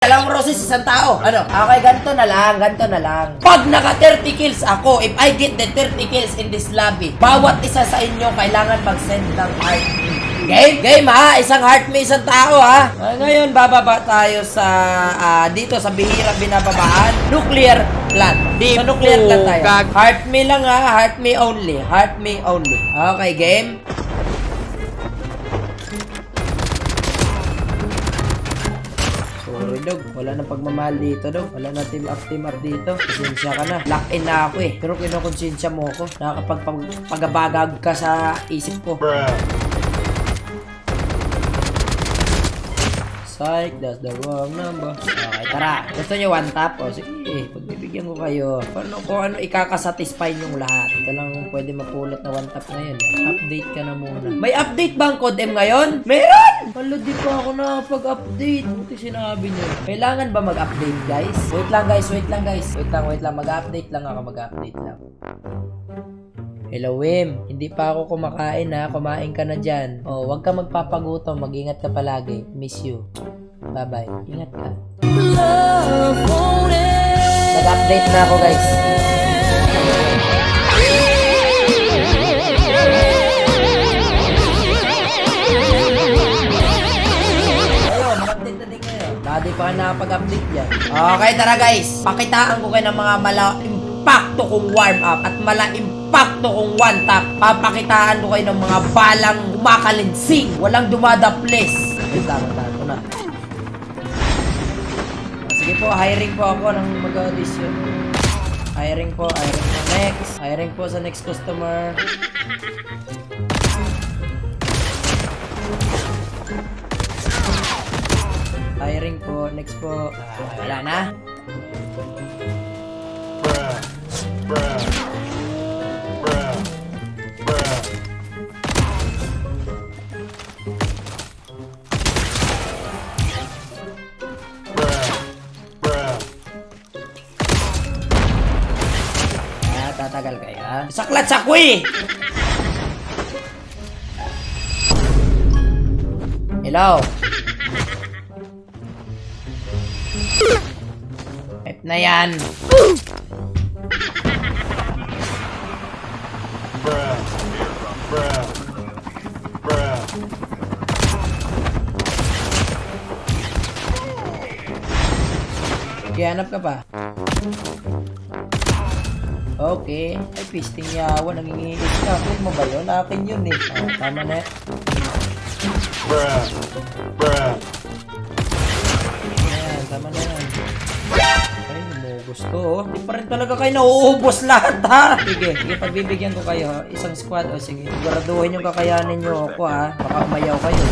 Alam mo, Roses, isang tao. Ano? Okay, ganito na lang. Pag naka 30 kills ako, if I get the 30 kills in this lobby, bawat isa sa inyo kailangan mag-send ng heart me. Game ha? Isang heart me, isang tao ha? Ngayon, bababa tayo sa, dito sa bihirang binababaan. Nuclear plant. Sa nuclear plant tayo. Heart me lang ha, heart me only. Heart me only. Okay, game? Sorry, Dog. Wala na pagmamahal dito, Dog. Wala na team up dito. Konsensya ka na. Lock in na ako eh. Pero kinokonsensya mo ako. Nakakapagpagabagag ka sa isip ko. Psych, that's the wrong number. Okay, tara. Gusto nyo one tap? O sige, pagbibigyan ko kayo. Kung ano ikakasatisfy nyong lahat. Ito lang pwede mapulot na one tap ngayon. Update ka na muna. May update ba ang Code M ngayon? Meron! Hala, di pa ako nakapag-update. Buti sinabi nyo. Kailangan ba mag-update, guys? Wait lang. Mag-update lang ako. Hello, Wim. Hindi pa ako kumakain ha. Kumain ka na dyan. Oh, huwag ka magpapagutom. Mag-ingat ka palagi. Miss you. Bye-bye. Ingat ka. Nag-update na ako, guys. Mag-update na din kayo. Dati pa ka nakapag-update yan. Okay, tara guys. Pakitaan ko kayo ng mga impacto kong warm up at impacto kong one tap. Papakitaan ko kayo ng mga balang kumakalinsing. Walang dumadaples. Ito na. Sige po, hiring po ako ng mag-audition. Hiring po next. Hiring po sa next customer. Hiring po, next po. Wala na. Tatagal kayo ha. Saklat sakwi! Hello? F na yan. Kihanap ka pa. Okay. Ay, pisting yawa. Nangingiis ka. Huwag mo ba yun? Akin yun eh. Oh, tama na. Ayan, tama na yan. Ay, umubos to oh. Hindi pa rin talaga kayo nauubos lahat ha. Sige, pagbibigyan ko kayo. Isang squad. O sige, siguraduhin yung kakayanin nyo ako ha. Baka umayaw kayo.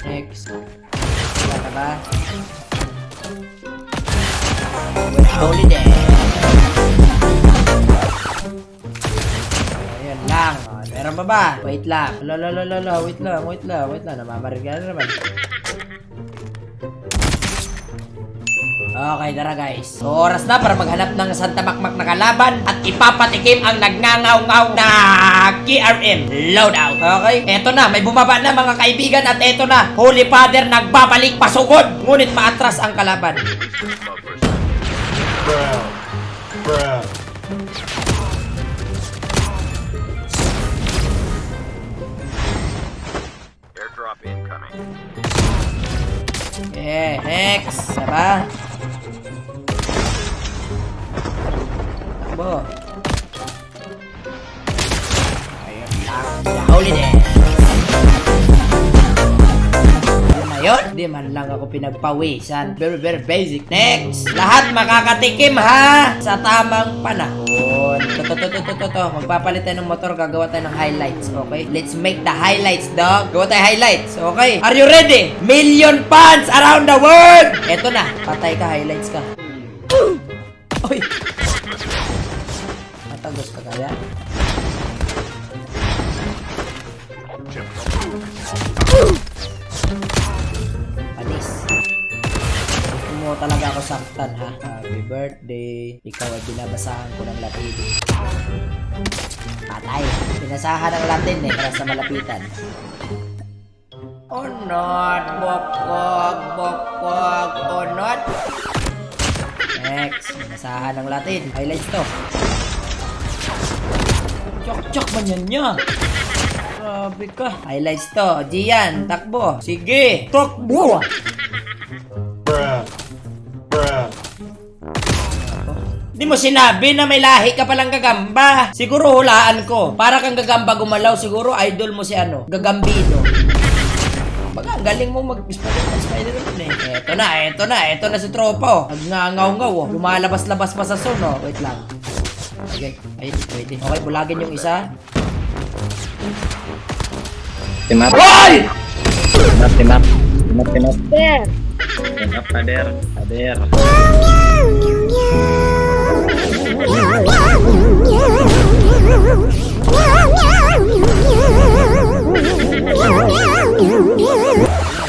Next. Wala na ba? Holiday. Ayan lang. Meron pa ba? Wait lang. Wait lang. Namamarig ka na naman. Okay, tara guys. So, oras na para maghanap ng Santa Makmak na kalaban at ipapatikim ang nagngangaw-ngaw na KRM loadout. Okay? Eto na, may bumaba na mga kaibigan at eto na, Holy Father nagbabalik pasugod. Ngunit maatras ang kalaban. Airdrop incoming. Okay, next. Diba? Takbo. Ayun lang. Holiday. Ayun, di man lang ako pinagpawisan. Very basic. Next. Lahat makakatikim ha sa tamang panahon. Ito. Magpapalit tayo ng motor. Gagawa tayo ng highlights. Okay? Let's make the highlights, dog. Gawa tayo highlights. Okay? Are you ready? Million fans around the world. Ito na. Patay ka. Highlights ka. Uy. Matagos ka kaya? Panis. mo talaga ako saktan, ha? Happy birthday. Ikaw ay binabasahan ko ng Latin. Patay. Binasahan ng Latin eh, para sa malapitan. Onot, bokog, bokog, onot. Next, binasahan ng Latin. Highlights to. Chok-chok man yan niya. Grabe ka. Highlights to. Gian, takbo. Sige. Takbo. Di mo sinabi na may lahi ka palang gagamba. Siguro hulaan ko. Para kang gagamba gumalaw. Siguro idol mo si ano, Gagambino. Baga, ang galing mo mag-Spider-Man eh. Eto na si tropa oh. Nagngangaw-ngaw oh. Lumalabas-labas pa sa zone oh. Wait lang. Okay, ayun, pwede. Okay, bulagin yung isa. Timap. Hoy! Timap. There. Timap, Ader.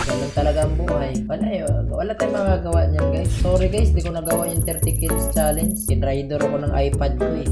Ganun talaga ang buhay. Wala tayong magagawa niyan guys. Sorry guys, di ko nagawa yung 30 kills challenge. Kinrider ako ng iPad ko eh.